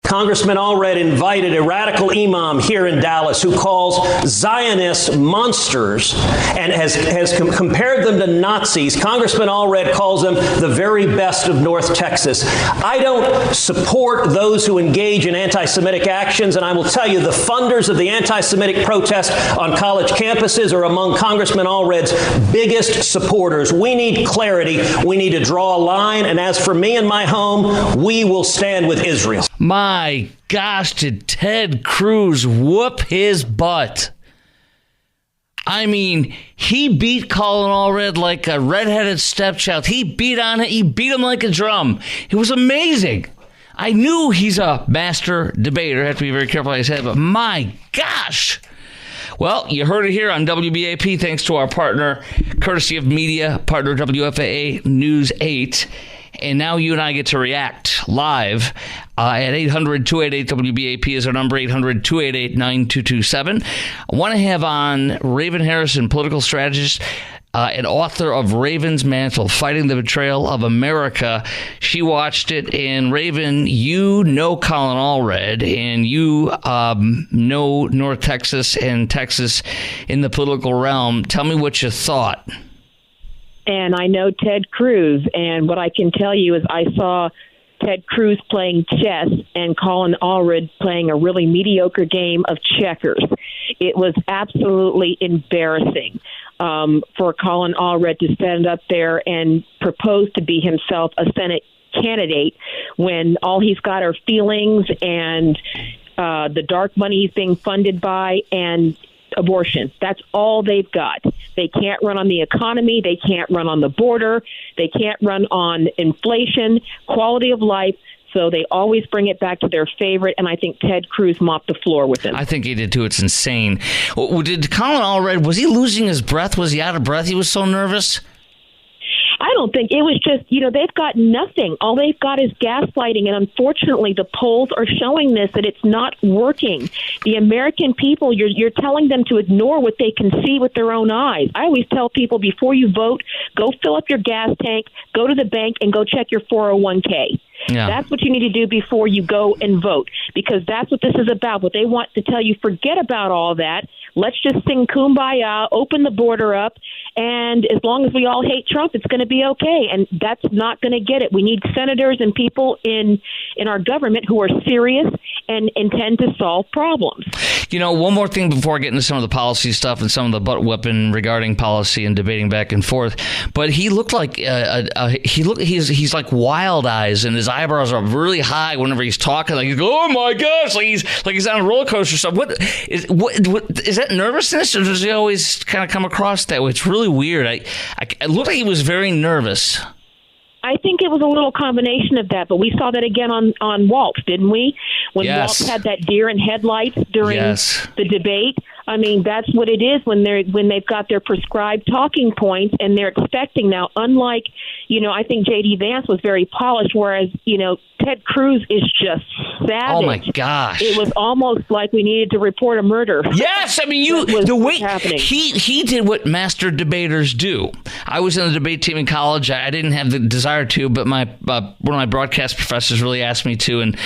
Congressman Allred invited a radical imam here in Dallas who calls Zionists monsters and has compared them to Nazis. Congressman Allred calls them the very best of North Texas. I don't support those who engage in anti-Semitic actions, and I will tell you the funders of the anti-Semitic protest on college campuses are among Congressman Allred's biggest supporters. We need clarity. We need to draw a line, and as for me and my home, we will stand with Israel. My gosh, did Ted Cruz whoop his butt? I mean, he beat Colin Allred like a redheaded stepchild. He beat on it. He beat him like a drum. It was amazing. I knew he's a master debater. I have to be very careful what I say, but my gosh. Well, you heard it here on WBAP, thanks to our partner, courtesy of media partner WFAA News 8. And now you and I get to react live at 800-288-WBAP is our number, 800-288-9227. I want to have on Raven Harrison, political strategist and author of Raven's Mantle, Fighting the Betrayal of America. She watched it, and Raven, you know Colin Allred, and you know North Texas and Texas in the political realm. Tell me what you thought. And I know Ted Cruz, and what I can tell you is I saw Ted Cruz playing chess and Colin Allred playing a really mediocre game of checkers. It was absolutely embarrassing for Colin Allred to stand up there and propose to be himself a Senate candidate when all he's got are feelings and the dark money he's being funded by and abortion. That's all they've got. They can't run on the economy. They can't run on the border. They can't run on inflation, quality of life. So they always bring it back to their favorite, and I think Ted Cruz mopped the floor with him. I think he did too. It's insane. Did Colin Allred, was he losing his breath? Was he out of breath? He was so nervous? I don't think it was just, they've got nothing. All they've got is gaslighting. And unfortunately, the polls are showing this, that it's not working. The American people, you're telling them to ignore what they can see with their own eyes. I always tell people before you vote, go fill up your gas tank, go to the bank and go check your 401k. Yeah. That's what you need to do before you go and vote, because that's what this is about. What they want to tell you, forget about all that. Let's just sing Kumbaya, open the border up, and as long as we all hate Trump, it's going to be okay. And that's not going to get it. We need senators and people in our government who are serious and intend to solve problems. One more thing before I get into some of the policy stuff and some of the butt whipping regarding policy and debating back and forth. But he looked like he's like wild eyes, and his eyebrows are really high whenever he's talking. Like, oh my gosh, like he's on a roller coaster or something. What is that nervousness, or does he always kind of come across that way? It's really weird. It looked like he was very nervous. I think it was a little combination of that, but we saw that again on Waltz, didn't we? When yes. Waltz had that deer in headlights during yes. the debate. I mean, that's what it is when they've got their prescribed talking points and they're expecting now. Unlike, I think J.D. Vance was very polished, whereas Ted Cruz is just savage. Oh my gosh! It was almost like we needed to report a murder. Yes, I mean the way happening. He did what master debaters do. I was in the debate team in college. I didn't have the desire to, but my one of my broadcast professors really asked me to, and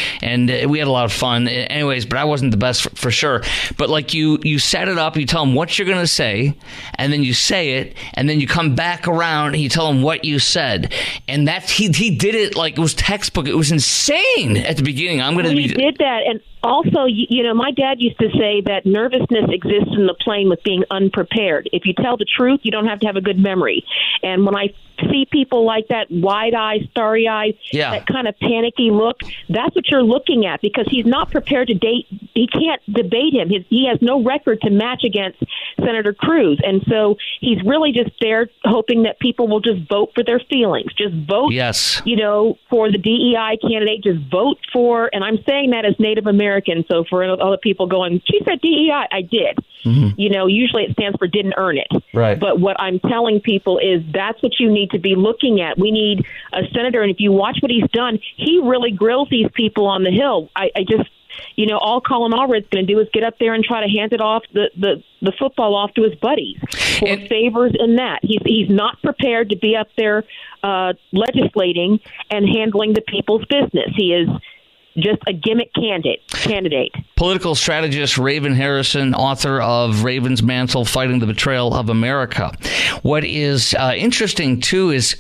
we had a lot of fun. Anyways, but I wasn't the best for sure. But like you set it up, you tell them what you're going to say, and then you say it, and then you come back around and you tell them what you said. And that's he did it like it was textbook. It was insane at the beginning. He did that, and also, my dad used to say that nervousness exists in the plane with being unprepared. If you tell the truth, you don't have to have a good memory. And when I see people like that, wide eyes, starry eyes, that kind of panicky look, that's what you're looking at, because he's not prepared to date. He can't debate him. He has no record to match against Senator Cruz. And so he's really just there hoping that people will just vote for their feelings. Just vote, for the DEI candidate. Just vote for, and I'm saying that as Native American. So for other people going, she said DEI, I did. Mm-hmm. Usually it stands for didn't earn it. Right. But what I'm telling people is that's what you need to be looking at. We need a senator, and if you watch what he's done, he really grills these people on the Hill. I just, all Colin Allred's going to do is get up there and try to hand it off, the football off to his buddies for favors in that. He's not prepared to be up there legislating and handling the people's business. He is just a gimmick candidate. Political strategist Raven Harrison, author of Raven's Mantle, Fighting the Betrayal of America. What is interesting, too, is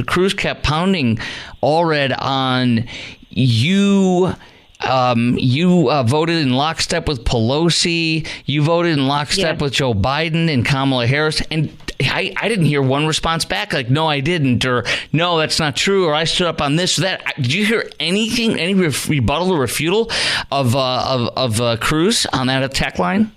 Cruz kept pounding Allred on you voted in lockstep with Pelosi. You voted in lockstep with Joe Biden and Kamala Harris. And I didn't hear one response back, like, no, I didn't, or no, that's not true, or I stood up on this or that. Did you hear anything, any rebuttal or refutal of Cruz on that attack line?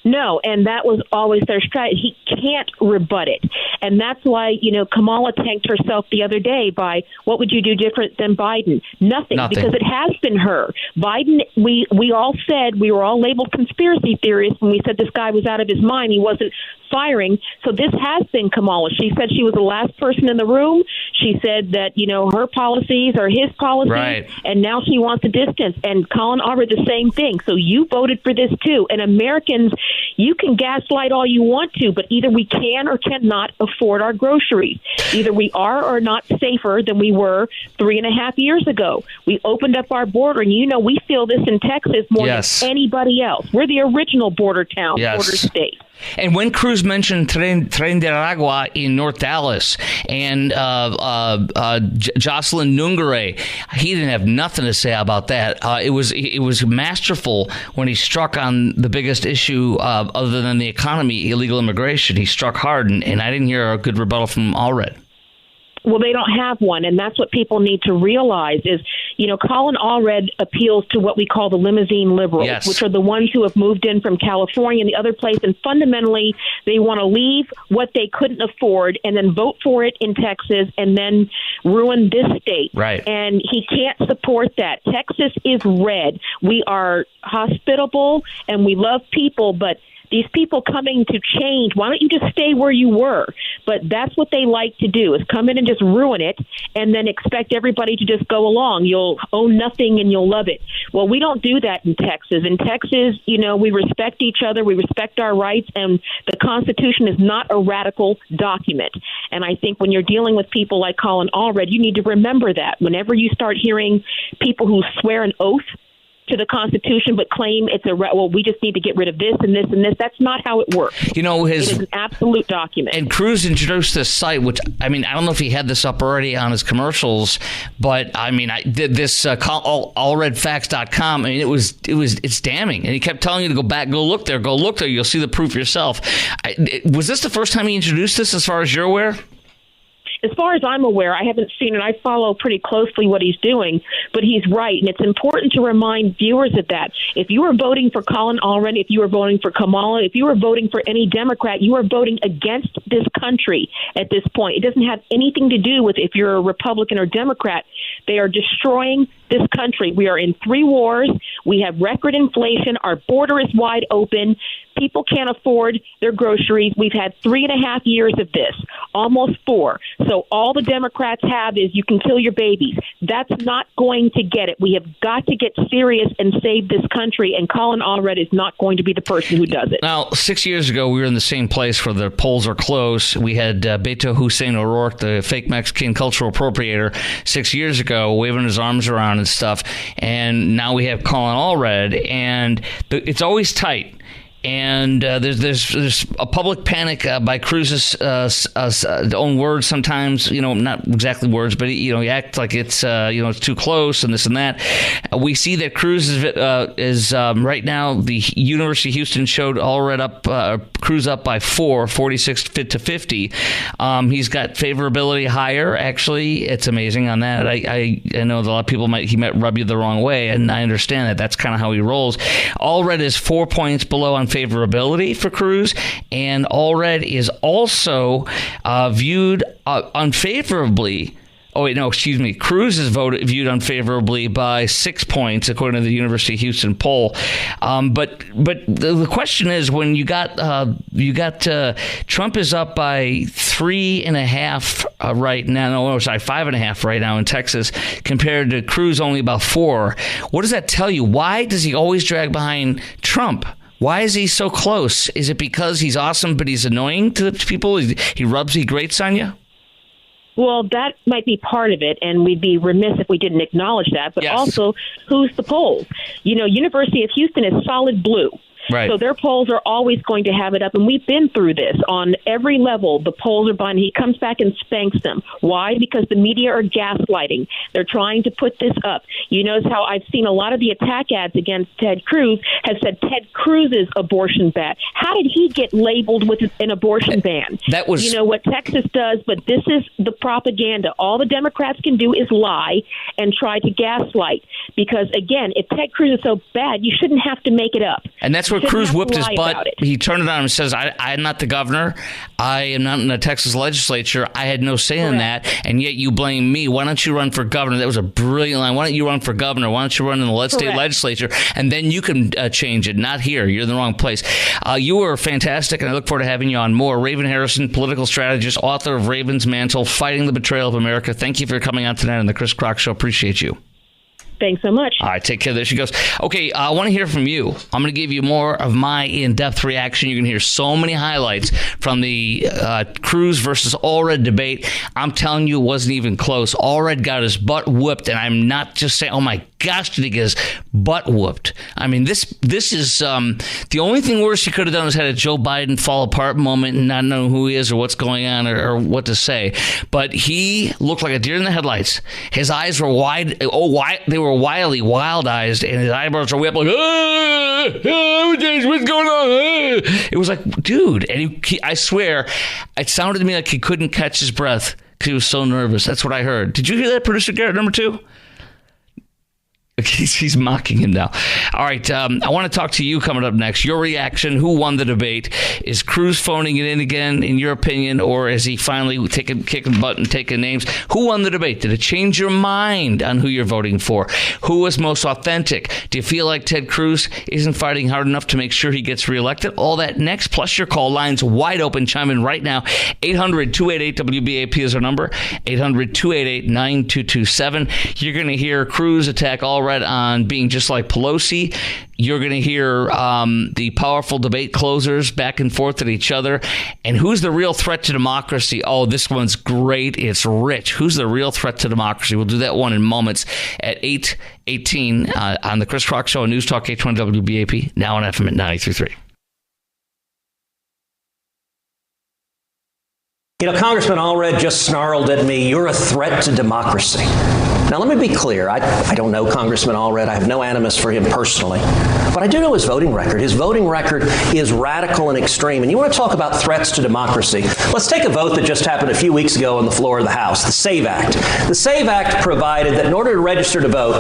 No, and that was always their strategy. He can't rebut it. And that's why, Kamala tanked herself the other day by, what would you do different than Biden? Nothing. Because it has been her. Biden, we all said, we were all labeled conspiracy theorists when we said this guy was out of his mind. He wasn't firing. So this has been Kamala. She said she was the last person in the room. She said that, her policies are his policies. Right. And now she wants a distance. And Colin Allred, the same thing. So you voted for this too. And Americans, you can gaslight all you want to, but either we can or cannot afford our groceries. Either we are or not safer than we were 3.5 years ago. We opened up our border, and we feel this in Texas more than anybody else. We're the original border town, border state. And when Cruz mentioned Tren de Aragua in North Dallas and Jocelyn Nungare, he didn't have nothing to say about that. It was masterful when he struck on the biggest issue other than the economy, illegal immigration. He struck hard, and I didn't hear a good rebuttal from Allred. Well, they don't have one, and that's what people need to realize is, Colin Allred appeals to what we call the limousine liberals, which are the ones who have moved in from California and the other place, and fundamentally they want to leave what they couldn't afford and then vote for it in Texas and then ruin this state. Right. And he can't support that. Texas is red. We are hospitable and we love people, but these people coming to change, why don't you just stay where you were? But that's what they like to do, is come in and just ruin it and then expect everybody to just go along. You'll own nothing and you'll love it. Well, we don't do that in Texas. In Texas, we respect each other, we respect our rights, and the Constitution is not a radical document. And I think when you're dealing with people like Colin Allred, you need to remember that. Whenever you start hearing people who swear an oath to the Constitution, but claim it's we just need to get rid of this and this and this. That's not how it works. It is an absolute document. And Cruz introduced this site, which, I don't know if he had this up already on his commercials, but I did this allredfacts.com. It's damning. And he kept telling you to go back, go look there. You'll see the proof yourself. Was this the first time he introduced this, as far as you're aware? As far as I'm aware, I haven't seen it. I follow pretty closely what he's doing, but he's right. And it's important to remind viewers of that. If you were voting for Colin Allred, if you were voting for Kamala, if you were voting for any Democrat, you are voting against this country at this point. It doesn't have anything to do with if you're a Republican or Democrat. They are destroying this country. We are in 3 wars. We have record inflation. Our border is wide open. People can't afford their groceries. We've had 3.5 years of this, almost 4. So all the Democrats have is you can kill your babies. That's not going to get it. We have got to get serious and save this country, and Colin Allred is not going to be the person who does it. Now, 6 years ago, we were in the same place where the polls are close. We had Beto Hussein O'Rourke, the fake Mexican cultural appropriator, 6 years ago, waving his arms around and stuff. And now we have Colin Allred, and it's always tight. And there's a public panic by Cruz's own words sometimes, not exactly words, but he acts like it's it's too close and this and that. We see that Cruz is right now, the University of Houston showed Allred up, Cruz up by 46 to 50. He's got favorability higher. Actually, it's amazing on that. I know that a lot of people might rub you the wrong way, and I understand that. That's kind of how he rolls. Allred is 4 points below on favorability for Cruz, and Allred is also viewed unfavorably. Oh, wait, no, excuse me. Cruz is viewed unfavorably by 6 points, according to the University of Houston poll. But the question is, when you got Trump is up by 3.5 right now. No, sorry, 5.5 right now in Texas, compared to Cruz only about 4. What does that tell you? Why does he always drag behind Trump? Why is he so close? Is it because he's awesome, but he's annoying to people? He grates on you? Well, that might be part of it, and we'd be remiss if we didn't acknowledge that. But also, who's the polls? University of Houston is solid blue. Right. So their polls are always going to have it up, and we've been through this on every level. The polls are behind. He comes back and spanks them. Why? Because the media are gaslighting. They're trying to put this up. You notice how I've seen a lot of the attack ads against Ted Cruz have said Ted Cruz's abortion ban. How did he get labeled with an abortion ban? That was what Texas does, but this is the propaganda. All the Democrats can do is lie and try to gaslight. Because again, if Ted Cruz is so bad, you shouldn't have to make it up. And that's where Cruz whipped his butt. He turned it on and says, I'm not the governor. I am not in the Texas legislature. I had no say in that. And yet you blame me. Why don't you run for governor? That was a brilliant line. Why don't you run for governor? Why don't you run in the state legislature? And then you can change it. Not here. You're in the wrong place. You were fantastic, and I look forward to having you on more. Raven Harrison, political strategist, author of Raven's Mantle, Fighting the Betrayal of America. Thank you for coming on tonight on the Chris Crock Show. Appreciate you. Thanks so much. All right, take care. There she goes. Okay, I want to hear from you. I'm going to give you more of my in-depth reaction. You're going to hear so many highlights from the Cruz versus Allred debate. I'm telling you, it wasn't even close. Allred got his butt whooped, and I'm not just saying, oh my gosh, did he get his butt whooped. I mean, this is the only thing worse he could have done was had a Joe Biden fall apart moment and not know who he is or what's going on or what to say. But he looked like a deer in the headlights. His eyes were wide. They were wildly wild-eyed, and his eyebrows were way up like, what's going on? It was like, dude, and I swear, it sounded to me like he couldn't catch his breath because he was so nervous. That's what I heard. Did you hear that, Producer Garrett, number 2? He's mocking him now. All right, I want to talk to you coming up next. Your reaction, who won the debate? Is Cruz phoning it in again, in your opinion, or is he finally kicking butt and taking names? Who won the debate? Did it change your mind on who you're voting for? Who was most authentic? Do you feel like Ted Cruz isn't fighting hard enough to make sure he gets reelected? All that next, plus your call lines wide open. Chime in right now. 800-288-WBAP is our number. 800-288-9227. You're going to hear Cruz attack Allred on being just like Pelosi. You're going to hear the powerful debate closers back and forth at each other. And who's the real threat to democracy? Oh, this one's great. It's rich. Who's the real threat to democracy? We'll do that one in moments at 8:18 on the Chris Crock Show on News Talk 820 WBAP, now on FM at 93.3. Congressman Allred just snarled at me, "You're a threat to democracy." Now, let me be clear. I don't know Congressman Allred. I have no animus for him personally. But I do know his voting record. His voting record is radical and extreme. And you want to talk about threats to democracy? Let's take a vote that just happened a few weeks ago on the floor of the House, the SAVE Act. The SAVE Act provided that in order to register to vote,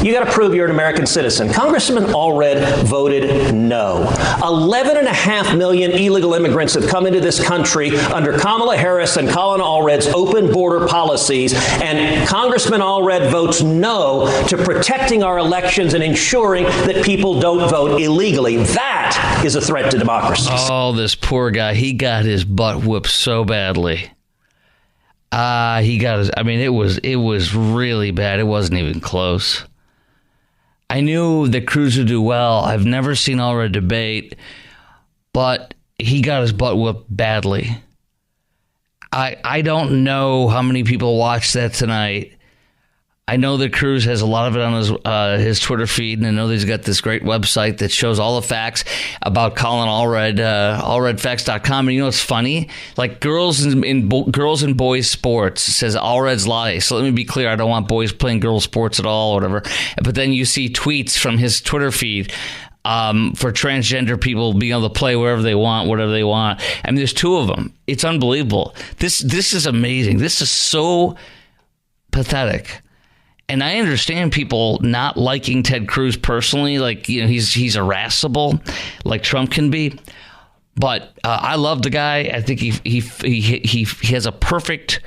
you got to prove you're an American citizen. Congressman Allred voted no. 11.5 million illegal immigrants have come into this country under Kamala Harris and Colin Allred's open border policies, and Congressman Allred votes no to protecting our elections and ensuring that people don't vote illegally. That is a threat to democracy. Oh, this poor guy. He got his butt whooped so badly. It was really bad. It wasn't even close. I knew that Cruz would do well. I've never seen Allred debate, but he got his butt whooped badly. I don't know how many people watched that tonight. I know that Cruz has a lot of it on his Twitter feed, and I know that he's got this great website that shows all the facts about Colin Allred, allredfacts.com. And you know what's funny? Like girls in boys sports, it says Allred's lie. So let me be clear, I don't want boys playing girls sports at all or whatever. But then you see tweets from his Twitter feed for transgender people being able to play wherever they want, whatever they want. I mean, there's 2 of them. It's unbelievable. This is amazing. This is so pathetic. And I understand people not liking Ted Cruz personally, like he's irascible, like Trump can be. But I love the guy. I think he has a perfect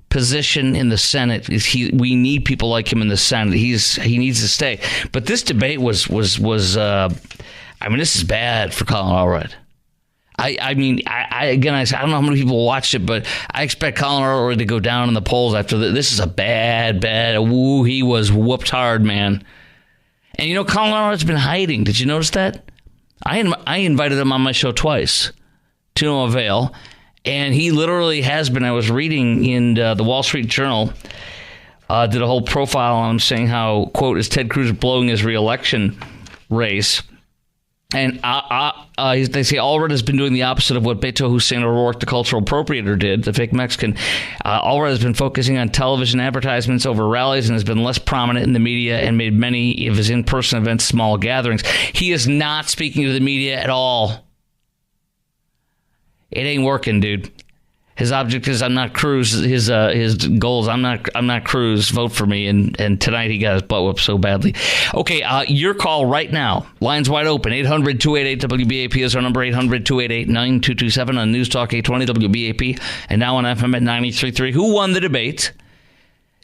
position in the Senate. We need people like him in the Senate. He needs to stay. But this debate was this is bad for Colin Allred. I don't know how many people watched it, but I expect Colin Allred to go down in the polls after this is a bad, he was whooped hard, man. And Colin Allred's been hiding. Did you notice that? I invited him on my show twice, to no avail. And he literally has been. I was reading in the Wall Street Journal, did a whole profile on him saying how, quote, is Ted Cruz blowing his reelection race? And they say Allred has been doing the opposite of what Beto Hussein O'Rourke, the cultural appropriator, did, the fake Mexican. Allred has been focusing on television advertisements over rallies and has been less prominent in the media and made many of his in-person events small gatherings. He is not speaking to the media at all. It ain't working, dude. His object is I'm not Cruz. His goals I'm not Cruz. Vote for me. And tonight he got his butt whipped so badly. Okay, your call right now. Lines wide open. 800-288-WBAP is our number. 800-288-9227 on News Talk 820 WBAP and now on FM at 93.3. Who won the debate?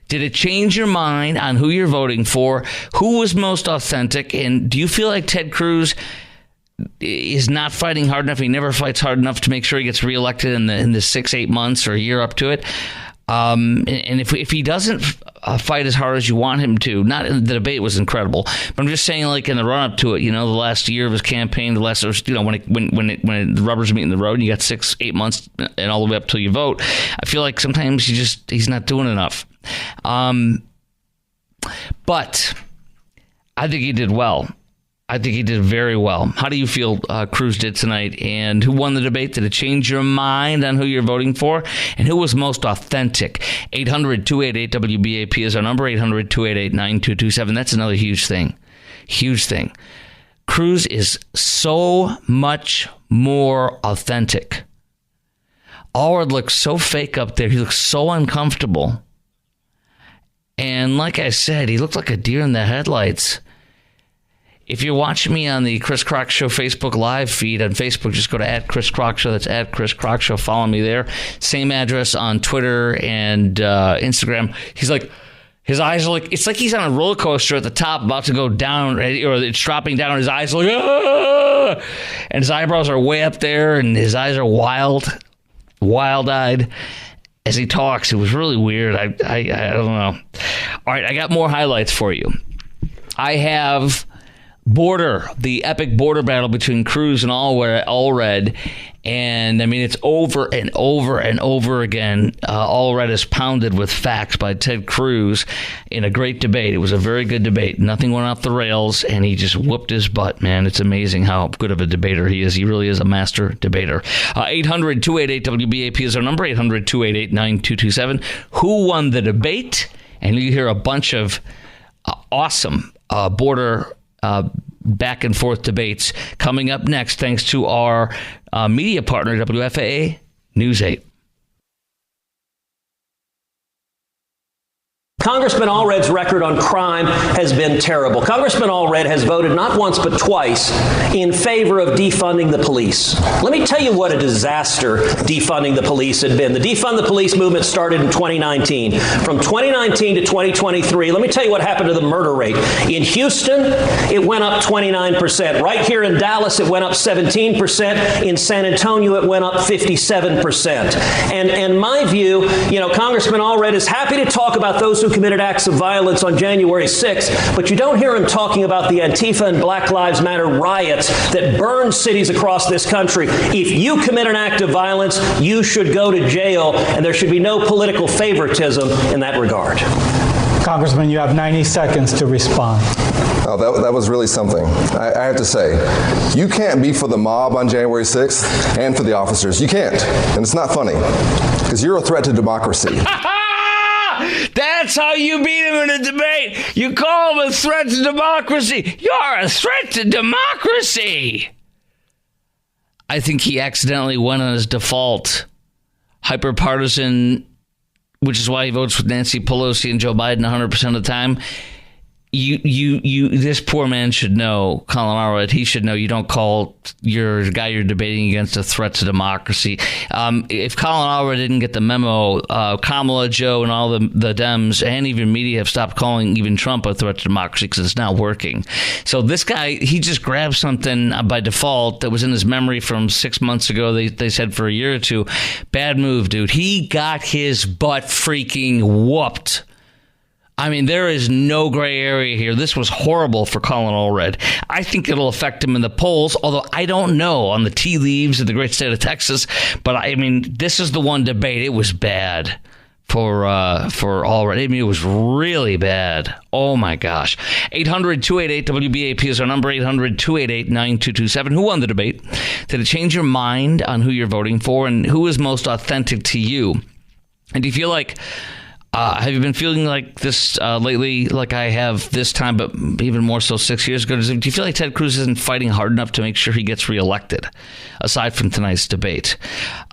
Did it change your mind on who you're voting for? Who was most authentic? And do you feel like Ted Cruz is not fighting hard enough? He never fights hard enough to make sure he gets reelected in the 6-8 months or a year up to it. And if he doesn't fight as hard as you want him to, not the debate was incredible, but I'm just saying, like in the run up to it, the last year of his campaign, when the rubber's meeting the road, and you got 6-8 months and all the way up till you vote. I feel like sometimes he's not doing enough. But I think he did well. I think he did very well. How do you feel Cruz did tonight? And who won the debate? Did it change your mind on who you're voting for? And who was most authentic? 800-288-WBAP is our number. 800-288-9227. That's another huge thing. Huge thing. Cruz is so much more authentic. Allred looks so fake up there. He looks so uncomfortable. And like I said, he looked like a deer in the headlights. If you're watching me on the Chris Crock Show Facebook live feed on Facebook, just go to @Chris Crock Show. That's @Chris Crock Show. Follow me there. Same address on Twitter and Instagram. He's like, his eyes are like, it's like he's on a roller coaster at the top about to go down, or it's dropping down. His eyes are like, ah! And his eyebrows are way up there, and his eyes are wild-eyed as he talks. It was really weird. I don't know. All right, I got more highlights for you. I have the epic border battle between Cruz and Allred. And I mean, it's over and over and over again. Allred is pounded with facts by Ted Cruz in a great debate. It was a very good debate. Nothing went off the rails, and he just whooped his butt, man. It's amazing how good of a debater he is. He really is a master debater. 800-288-WBAP is our number. 800-288-9227. Who won the debate? And you hear a bunch of awesome border back and forth debates coming up next, thanks to our media partner, WFAA News 8. Congressman Allred's record on crime has been terrible. Congressman Allred has voted not once but twice in favor of defunding the police. Let me tell you what a disaster defunding the police had been. The defund the police movement started in 2019. From 2019 to 2023, let me tell you what happened to the murder rate. In Houston, it went up 29%. Right here in Dallas, it went up 17%. In San Antonio, it went up 57%. And my view, Congressman Allred is happy to talk about those who committed acts of violence on January 6th, but you don't hear him talking about the Antifa and Black Lives Matter riots that burned cities across this country. If you commit an act of violence, you should go to jail, and there should be no political favoritism in that regard. Congressman, you have 90 seconds to respond. Oh, that was really something. I have to say, you can't be for the mob on January 6th and for the officers. You can't. And it's not funny, because you're a threat to democracy. That's how you beat him in a debate. You call him a threat to democracy. You're a threat to democracy. I think he accidentally went on his default hyper-partisan, which is why he votes with Nancy Pelosi and Joe Biden 100% of the time. This poor man should know, Colin Allred, he should know you don't call your guy you're debating against a threat to democracy. If Colin Allred didn't get the memo, Kamala, Joe, and all the Dems and even media have stopped calling even Trump a threat to democracy because it's not working. So this guy, he just grabbed something by default that was in his memory from 6 months ago. They said for a year or two. Bad move, dude. He got his butt freaking whooped I mean, there is no gray area here. This was horrible for Colin Allred. I think it'll affect him in the polls, although I don't know on the tea leaves of the great state of Texas. But, I mean, this is the one debate. It was bad for Allred. I mean, it was really bad. Oh, my gosh. 800-288-WBAP is our number, 800-288-9227. Who won the debate? Did it change your mind on who you're voting for, and who is most authentic to you? And do you feel like... have you been feeling like this lately, like I have this time, but even more so 6 years ago? Do you feel like Ted Cruz isn't fighting hard enough to make sure he gets reelected, aside from tonight's debate?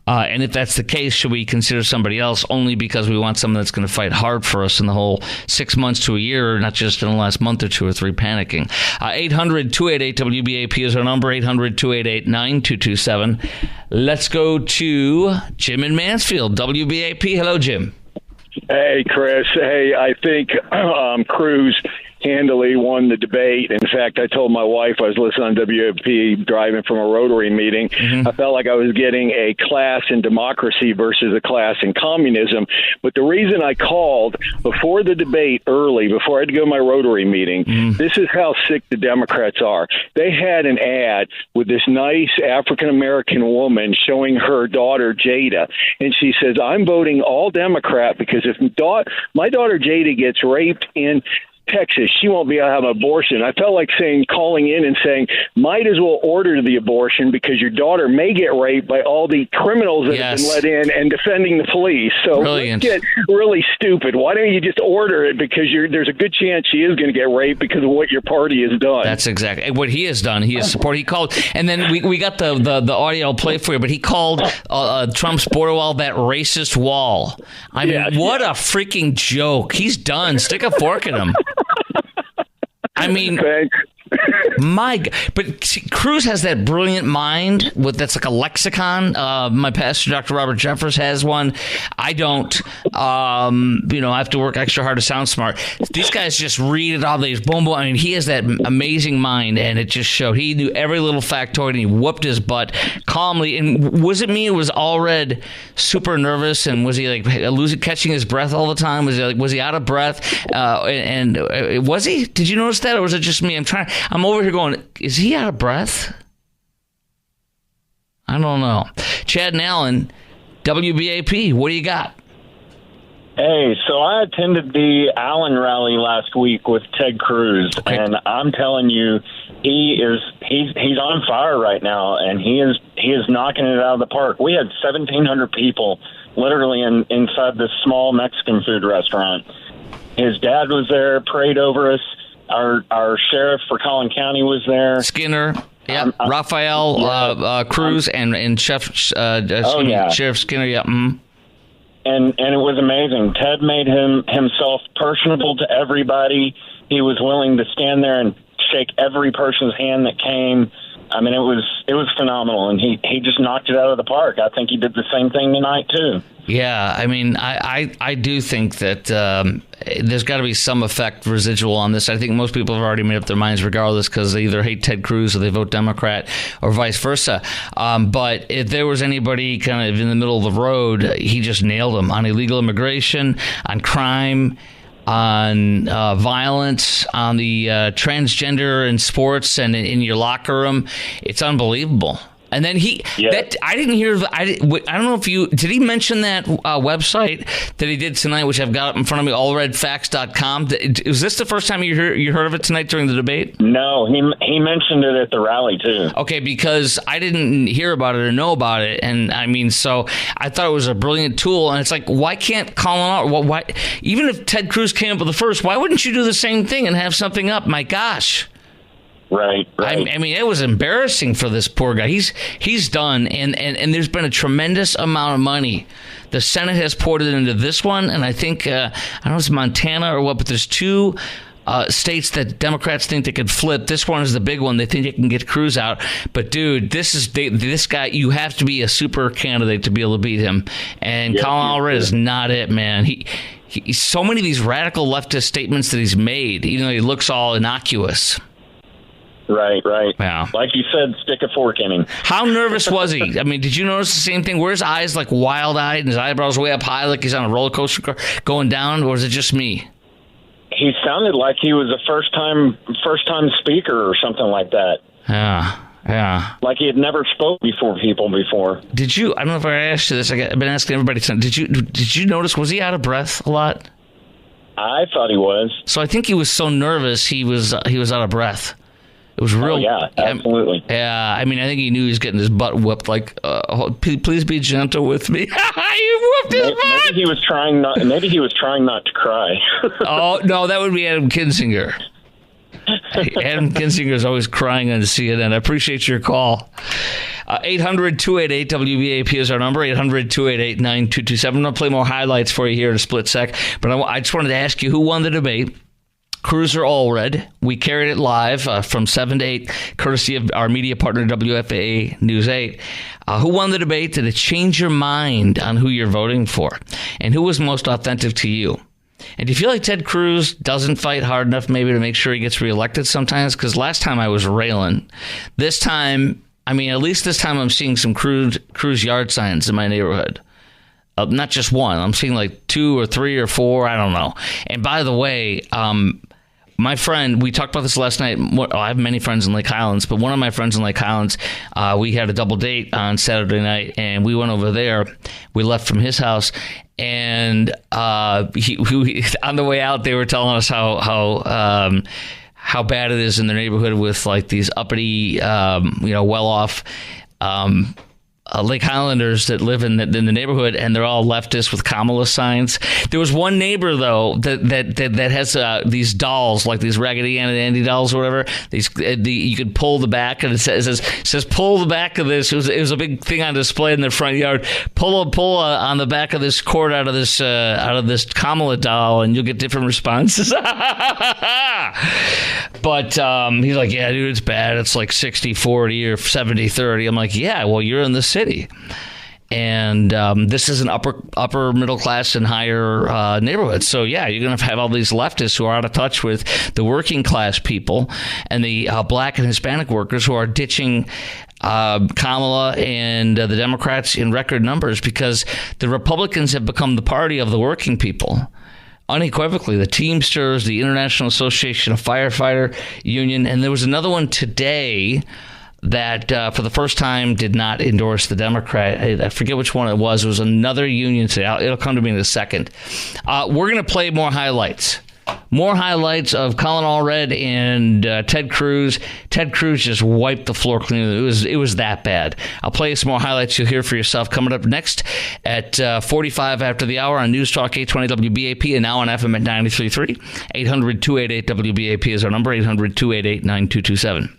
And if that's the case, should we consider somebody else only because we want someone that's going to fight hard for us in the whole 6 months to a year, not just in the last month or two or three panicking? 800-288-WBAP is our number, 800-288-9227. Let's go to Jim in Mansfield, WBAP. Hello, Jim. Hey, Chris. Hey, I think Cruz handily won the debate. In fact, I told my wife I was listening on WFP driving from a Rotary meeting. Mm-hmm. I felt like I was getting a class in democracy versus a class in communism. But the reason I called before the debate early, before I had to go to my Rotary meeting, this is how sick the Democrats are. They had an ad with this nice African-American woman showing her daughter, Jada. And she says, I'm voting all Democrat because if my daughter Jada gets raped in Texas, she won't be able to have an abortion. I felt like calling in and saying, might as well order the abortion because your daughter may get raped by all the criminals that have been let in and defending the police. So let's get really stupid. Why don't you just order it? Because there's a good chance she is going to get raped because of what your party has done. That's exactly what he has done. He has supported. He called, and then we got the audio I'll play for you, but he called Trump's border wall that racist wall. I mean, what a freaking joke. He's done. Stick a fork in him. I mean, but Cruz has that brilliant mind that's like a lexicon. My pastor, Dr. Robert Jeffers, has one. I don't. I have to work extra hard to sound smart. These guys just read it all. These boom, boom. I mean, he has that amazing mind, and it just showed. He knew every little factoid, and he whooped his butt calmly. And was it me? It was Allred super nervous, and was he like catching his breath all the time? Was he out of breath? And was he? Did you notice that, or was it just me? I'm over here going, is he out of breath? I don't know. Chad and Allen, WBAP, what do you got? Hey, so I attended the Allen rally last week with Ted Cruz, and I'm telling you, he's on fire right now, and he is knocking it out of the park. We had 1,700 people literally inside this small Mexican food restaurant. His dad was there, prayed over us. Our sheriff for Collin County was there. Skinner, Raphael Cruz, and Sheriff Skinner, And it was amazing. Ted made himself personable to everybody. He was willing to stand there and shake every person's hand that came. I mean, it was phenomenal, and he just knocked it out of the park. I think he did the same thing tonight too. Yeah, I mean, I do think that there's got to be some effect residual on this. I think most people have already made up their minds regardless because they either hate Ted Cruz or they vote Democrat or vice versa. But if there was anybody kind of in the middle of the road, he just nailed them on illegal immigration, on crime, on violence, on the transgender in sports and in your locker room. It's unbelievable. And then I didn't hear. I don't know if did he mention that website that he did tonight, which I've got up in front of me, allredfacts.com. Was this the first time you heard of it tonight during the debate? No, he mentioned it at the rally too. Okay, because I didn't hear about it or know about it, and I mean, so I thought it was a brilliant tool. And it's like, why can't Colin out? Why even if Ted Cruz came up with the first, why wouldn't you do the same thing and have something up? My gosh. Right. I mean, it was embarrassing for this poor guy. He's done, and there's been a tremendous amount of money. The Senate has poured it into this one, and I think, I don't know if it's Montana or what, but there's two states that Democrats think they could flip. This one is the big one. They think they can get Cruz out. But, dude, this guy, you have to be a super candidate to be able to beat him. And Colin Allred is not it, man. He so many of these radical leftist statements that he's made, even though he looks all innocuous. Right. Yeah. Like you said, stick a fork in him. How nervous was he? I mean, did you notice the same thing? Were his eyes like wild-eyed and his eyebrows way up high like he's on a roller coaster going down, or is it just me? he sounded like he was a first time speaker or something like that. Yeah. Like he had never spoke before people before. Did you? I don't know if I asked you this. I've been asking everybody. Did you notice? Was he out of breath a lot? I thought he was. So I think he was so nervous he was out of breath. It was real. Oh, yeah, absolutely. Yeah, I mean, I think he knew he was getting his butt whooped. Like, please be gentle with me. You whooped his butt. Maybe he was trying not. Maybe he was trying not to cry. Oh no, that would be Adam Kinzinger. Adam Kinzinger is always crying on CNN. I appreciate your call. 800-288-WBAP is our number, 800-288-9227. I'm going to play more highlights for you here in a split sec, but I just wanted to ask you who won the debate. Cruz or Allred? We carried it live from 7 to 8, courtesy of our media partner, WFAA News 8. Who won the debate? Did it change your mind on who you're voting for? And who was most authentic to you? And do you feel like Ted Cruz doesn't fight hard enough maybe to make sure he gets reelected sometimes? Because last time I was railing. This time, I mean, at least this time I'm seeing some Cruz yard signs in my neighborhood. Not just one. I'm seeing like 2 or 3 or 4. I don't know. And by the way, my friend, we talked about this last night. I have many friends in Lake Highlands, but one of my friends in Lake Highlands, we had a double date on Saturday night, and we went over there. We left from his house, and he on the way out, they were telling us how bad it is in their neighborhood with like these uppity, well-off Lake Highlanders that live in the neighborhood, and they're all leftists with Kamala signs. There was one neighbor though that has these dolls, like these Raggedy Andy dolls or whatever. You could pull the back, and it says pull the back of this. It was a big thing on display in their front yard. Pull on the back of this cord out of this Kamala doll, and you'll get different responses. But he's like, yeah, dude, it's bad. It's like 60-40 or 70-30. I'm like, yeah, well, you're in the city. And this is an upper middle class and higher neighborhood. So, yeah, you're going to have all these leftists who are out of touch with the working class people and the black and Hispanic workers who are ditching Kamala and the Democrats in record numbers because the Republicans have become the party of the working people. Unequivocally, the Teamsters, the International Association of Firefighter Union, and there was another one today that for the first time did not endorse the Democrat. I forget which one it was. It was another union today. It'll come to me in a second. We're going to play more highlights. More highlights of Colin Allred and Ted Cruz. Ted Cruz just wiped the floor clean. It was that bad. I'll play you some more highlights you'll hear for yourself coming up next at 45 after the hour on News Talk 820 WBAP and now on FM at 93.3. 800-288-WBAP is our number, 800-288-9227.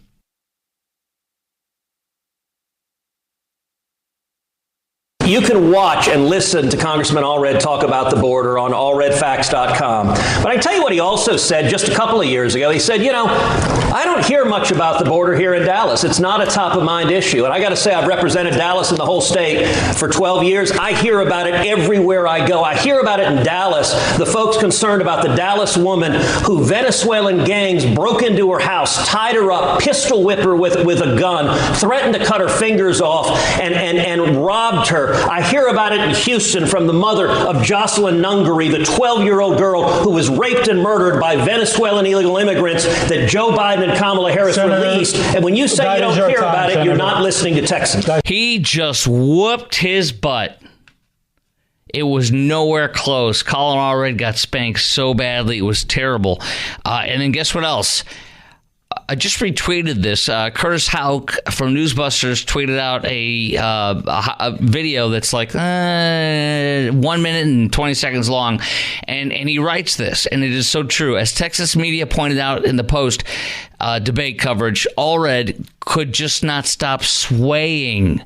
You can watch and listen to Congressman Allred talk about the border on allredfacts.com. But I can tell you what he also said just a couple of years ago. He said, I don't hear much about the border here in Dallas. It's not a top-of-mind issue. And I got to say, I've represented Dallas and the whole state for 12 years. I hear about it everywhere I go. I hear about it in Dallas. The folks concerned about the Dallas woman who Venezuelan gangs broke into her house, tied her up, pistol whipped her with a gun, threatened to cut her fingers off, and robbed her. I hear about it in Houston from the mother of Jocelyn Nungary, the 12-year-old girl who was raped and murdered by Venezuelan illegal immigrants that Joe Biden and Kamala Harris released. And when you say you don't hear about it, you're not listening to Texans. He just whooped his butt. It was nowhere close. Colin Allred got spanked so badly. It was terrible. And then guess what else? I just retweeted this. Curtis Houck from Newsbusters tweeted out a video that's like 1 minute and 20 seconds long. And he writes this, and it is so true. As Texas media pointed out in the Post debate coverage, Allred could just not stop swaying.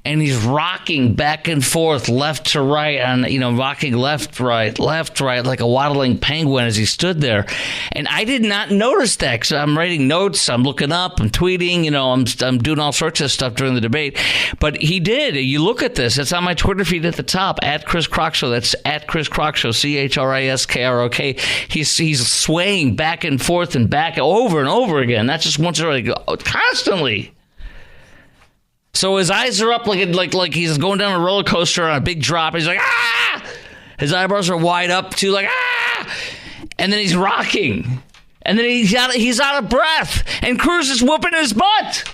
And he's rocking back and forth, left to right, and rocking left, right, like a waddling penguin as he stood there. And I did not notice that because I'm writing notes, I'm looking up, I'm tweeting, I'm doing all sorts of stuff during the debate. But he did. You look at this. It's on my Twitter feed at the top, at Chris Crock Show. That's at Chris Crock Show, ChrisKrok. He's swaying back and forth and back over and over again. Not just once or constantly. So his eyes are up like he's going down a roller coaster on a big drop. He's like, ah! His eyebrows are wide up too, like, ah! And then he's rocking. And then he's out of breath. And Cruz is whooping his butt.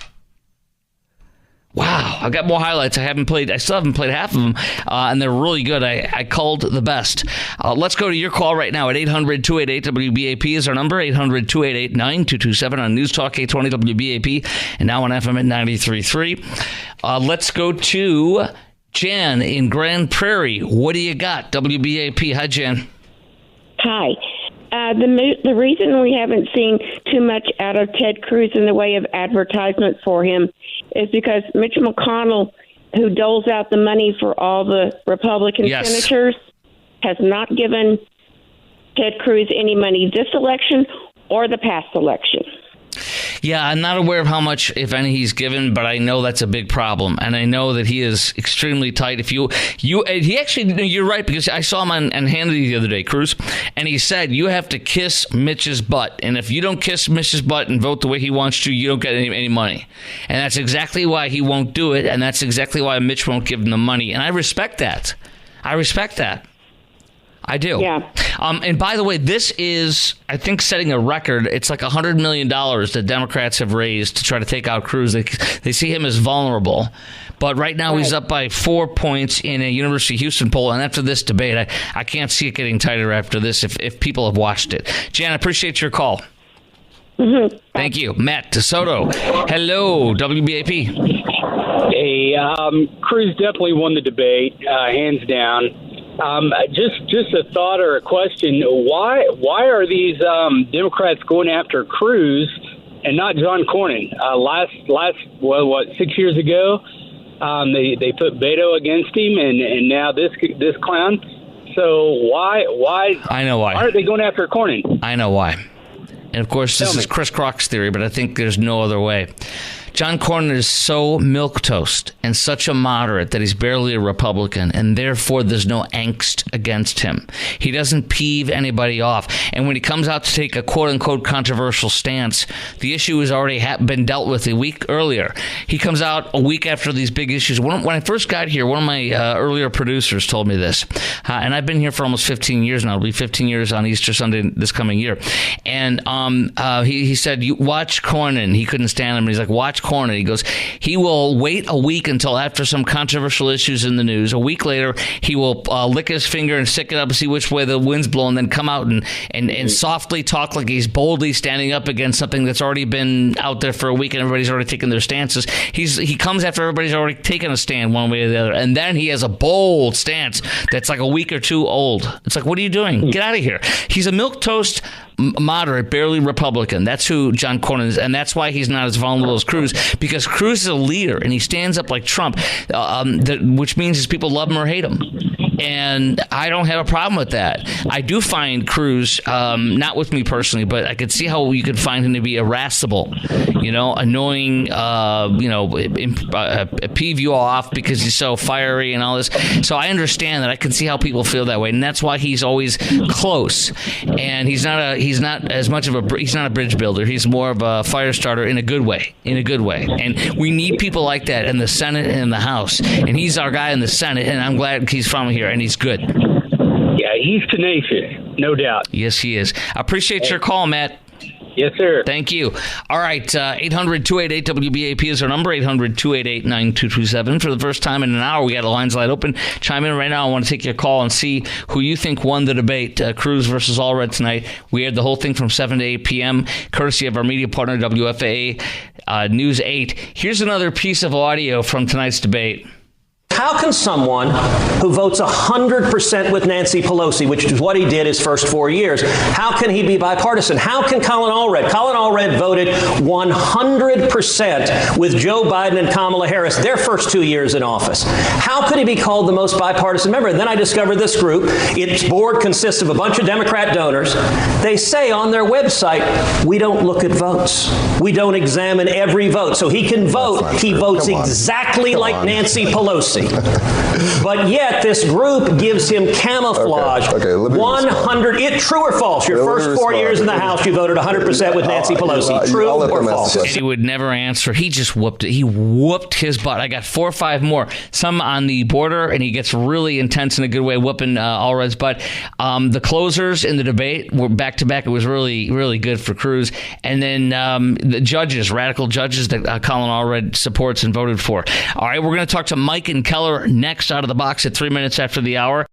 Wow, I got more highlights. I still haven't played half of them, and they're really good. I called the best. Let's go to your call right now at 800-288-WBAP is our number, 800-288-9227 on News Talk 820 WBAP, and now on FM at 93.3. Let's go to Jan in Grand Prairie. What do you got? WBAP. Hi, Jan. Hi. The reason we haven't seen too much out of Ted Cruz in the way of advertisement for him is because Mitch McConnell, who doles out the money for all the Republican senators, has not given Ted Cruz any money this election or the past election. Yeah, I'm not aware of how much, if any, he's given, but I know that's a big problem, and I know that he is extremely tight. He actually, you're right, because I saw him on Hannity the other day, Cruz, and he said you have to kiss Mitch's butt, and if you don't kiss Mitch's butt and vote the way he wants to, you don't get any money, and that's exactly why he won't do it, and that's exactly why Mitch won't give him the money, and I respect that. I do. Yeah. And by the way, this is, I think, setting a record. It's like $100 million that Democrats have raised to try to take out Cruz. They see him as vulnerable. But right now he's up by 4 points in a University of Houston poll. And after this debate, I can't see it getting tighter after this if people have watched it. Jan, I appreciate your call. Mm-hmm. Thank you. Matt DeSoto. Hello, WBAP. Hey, Cruz definitely won the debate, hands down. Just a thought or a question. Why are these Democrats going after Cruz and not John Cornyn? Last 6 years ago, they put Beto against him, and now this clown. So why? I know why. Why are they going after Cornyn? I know why. And of course, this is Chris Croc's theory, but I think there's no other way. John Cornyn is so milquetoast and such a moderate that he's barely a Republican, and therefore there's no angst against him. He doesn't peeve anybody off. And when he comes out to take a quote-unquote controversial stance, the issue has already been dealt with a week earlier. He comes out a week after these big issues. When I first got here, one of my earlier producers told me this, and I've been here for almost 15 years now. It'll be 15 years on Easter Sunday this coming year. And he said, you watch Cornyn. He couldn't stand him. And he's like, watch Cornyn. He goes, he will wait a week until after some controversial issues in the news. A week later, he will lick his finger and stick it up and see which way the wind's blowing, then come out and softly talk like he's boldly standing up against something that's already been out there for a week and everybody's already taken their stances. He comes after everybody's already taken a stand one way or the other, and then he has a bold stance that's like a week or two old. It's like, what are you doing? Get out of here. He's a milquetoast moderate, barely Republican. That's who John Cornyn is, and that's why he's not as vulnerable as Cruz, because Cruz is a leader, and he stands up like Trump, which means his people love him or hate him. And I don't have a problem with that. I do find Cruz, not with me personally, but I could see how you could find him to be irascible, annoying, peeve you off because he's so fiery and all this. So I understand that. I can see how people feel that way, and that's why he's always close. And he's not a bridge builder. He's more of a fire starter in a good way. And we need people like that in the Senate and in the House. And he's our guy in the Senate, and I'm glad he's from here, and he's good. Yeah, he's tenacious, no doubt. Yes, he is. I appreciate your call, Matt. Yes, sir. Thank you. All right, 800-288-WBAP is our number, 800-288-9227. For the first time in an hour, we got a lines light open. Chime in right now. I want to take your call and see who you think won the debate, Cruz versus Allred tonight. We aired the whole thing from 7 to 8 p.m., courtesy of our media partner, WFAA News 8. Here's another piece of audio from tonight's debate. How can someone who votes 100% with Nancy Pelosi, which is what he did his first 4 years, how can he be bipartisan? How can Colin Allred? Colin Allred voted 100% with Joe Biden and Kamala Harris their first 2 years in office. How could he be called the most bipartisan member? And then I discovered this group. Its board consists of a bunch of Democrat donors. They say on their website, we don't look at votes. We don't examine every vote. So he can vote. He votes exactly like Nancy Pelosi. But yet this group gives him camouflage. Okay, let me 100. True or false? Your first 4 years in the House, you voted 100% with Nancy Pelosi. True or false? He would never answer. He just whooped it. He whooped his butt. I got 4 or 5 more. Some on the border, and he gets really intense in a good way, whooping Allred's butt. The closers in the debate were back to back. It was really, really good for Cruz. And then the judges, radical judges that Colin Allred supports and voted for. All right, we're going to talk to Mike and Keller next out of the box at 3 minutes after the hour.